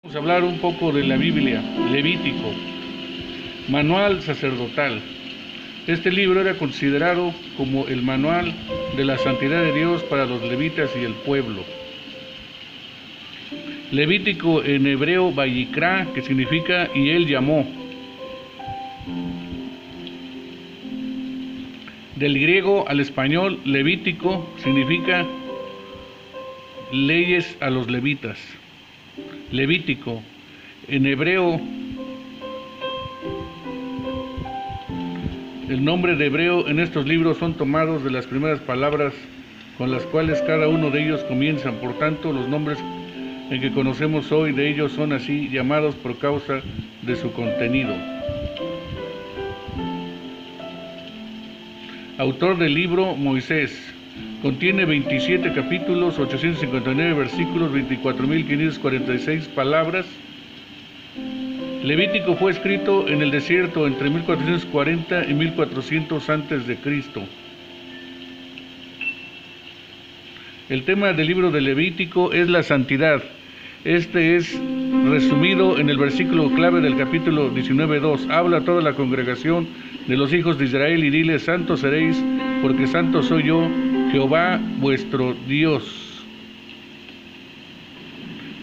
Vamos a hablar un poco de la Biblia, Levítico, manual sacerdotal. Este libro era considerado como el manual de la santidad de Dios para los levitas y el pueblo. Levítico en hebreo Vayikra, que significa y él llamó. Del griego al español, Levítico significa leyes a los levitas. Levítico en hebreo, el nombre de hebreo en estos libros son tomados de las primeras palabras con las cuales cada uno de ellos comienzan. Por tanto, los nombres en que conocemos hoy de ellos son así llamados por causa de su contenido. Autor del libro Moisés. Contiene 27 capítulos, 859 versículos, 24.546 palabras. Levítico fue escrito en el desierto entre 1440 y 1400 antes de Cristo. El tema del libro de Levítico es la santidad. Este es resumido en el versículo clave del capítulo 19:2. Habla a toda la congregación de los hijos de Israel y dile: santos seréis, porque santo soy yo, Jehová vuestro Dios.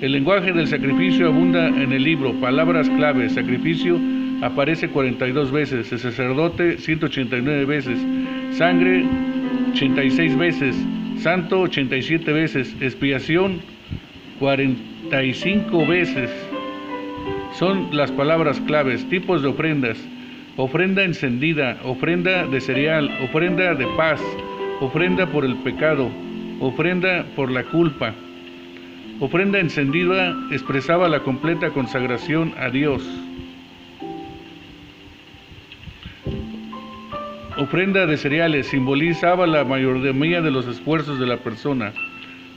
El lenguaje del sacrificio abunda en el libro. Palabras claves: sacrificio aparece 42 veces, el sacerdote 189 veces, sangre 86 veces, santo 87 veces, expiación 45 veces. Son las palabras claves. Tipos de ofrendas: ofrenda encendida, ofrenda de cereal, ofrenda de paz, ofrenda por el pecado, ofrenda por la culpa. Ofrenda encendida expresaba la completa consagración a Dios. Ofrenda de cereales simbolizaba la mayordomía de los esfuerzos de la persona.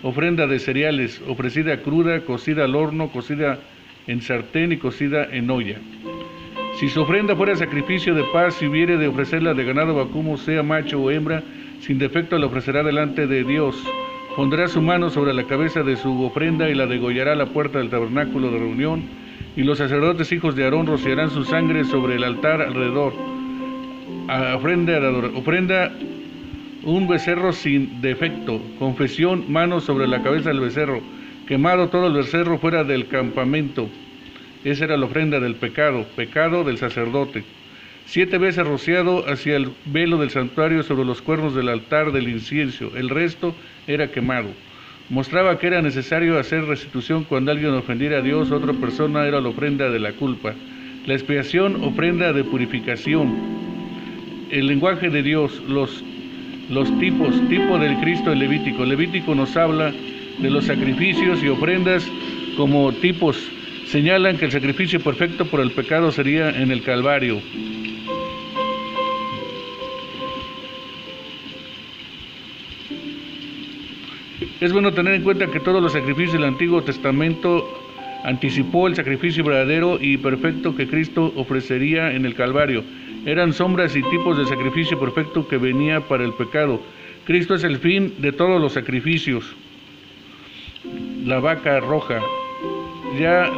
Ofrenda de cereales, ofrecida cruda, cocida al horno, cocida en sartén y cocida en olla. Si su ofrenda fuera sacrificio de paz, si hubiere de ofrecerla de ganado vacuno, sea macho o hembra, sin defecto la ofrecerá delante de Dios. Pondrá su mano sobre la cabeza de su ofrenda y la degollará a la puerta del tabernáculo de reunión, y los sacerdotes hijos de Aarón rociarán su sangre sobre el altar alrededor. Ofrenda un becerro sin defecto, confesión, mano sobre la cabeza del becerro, quemado todo el becerro fuera del campamento. Esa era la ofrenda del pecado, pecado del sacerdote. 7 veces rociado hacia el velo del santuario sobre los cuernos del altar del incienso, el resto era quemado. Mostraba que era necesario hacer restitución cuando alguien ofendiera a Dios, otra persona era la ofrenda de la culpa. La expiación, ofrenda de purificación. El lenguaje de Dios, los tipos, tipo del Cristo en Levítico. Levítico nos habla de los sacrificios y ofrendas como tipos. Señalan que el sacrificio perfecto por el pecado sería en el Calvario. Es bueno tener en cuenta que todos los sacrificios del Antiguo Testamento anticipó el sacrificio verdadero y perfecto que Cristo ofrecería en el Calvario. Eran sombras y tipos del sacrificio perfecto que venía para el pecado. Cristo es el fin de todos los sacrificios. La vaca roja. Ya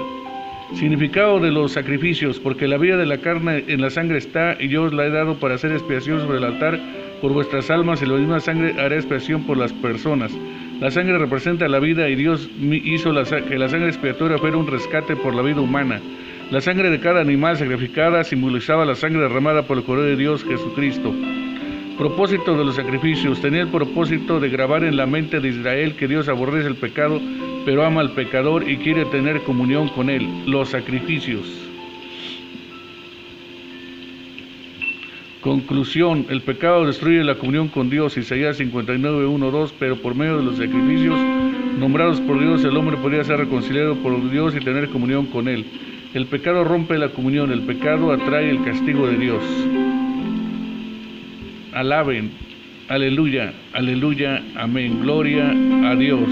significado de los sacrificios: porque la vida de la carne en la sangre está, y yo os la he dado para hacer expiación sobre el altar por vuestras almas, y la misma sangre hará expiación por las personas. La sangre representa la vida, y Dios hizo que la sangre expiatoria fuera un rescate por la vida humana. La sangre de cada animal sacrificada simbolizaba la sangre derramada por el Cordero de Dios, Jesucristo. Propósito de los sacrificios: tenía el propósito de grabar en la mente de Israel que Dios aborrece el pecado, pero ama al pecador y quiere tener comunión con él. Los sacrificios. Conclusión: el pecado destruye la comunión con Dios, Isaías 59:1-2, pero por medio de los sacrificios nombrados por Dios, el hombre podría ser reconciliado por Dios y tener comunión con él. El pecado rompe la comunión, el pecado atrae el castigo de Dios. Alaben, aleluya, aleluya, amén, gloria a Dios.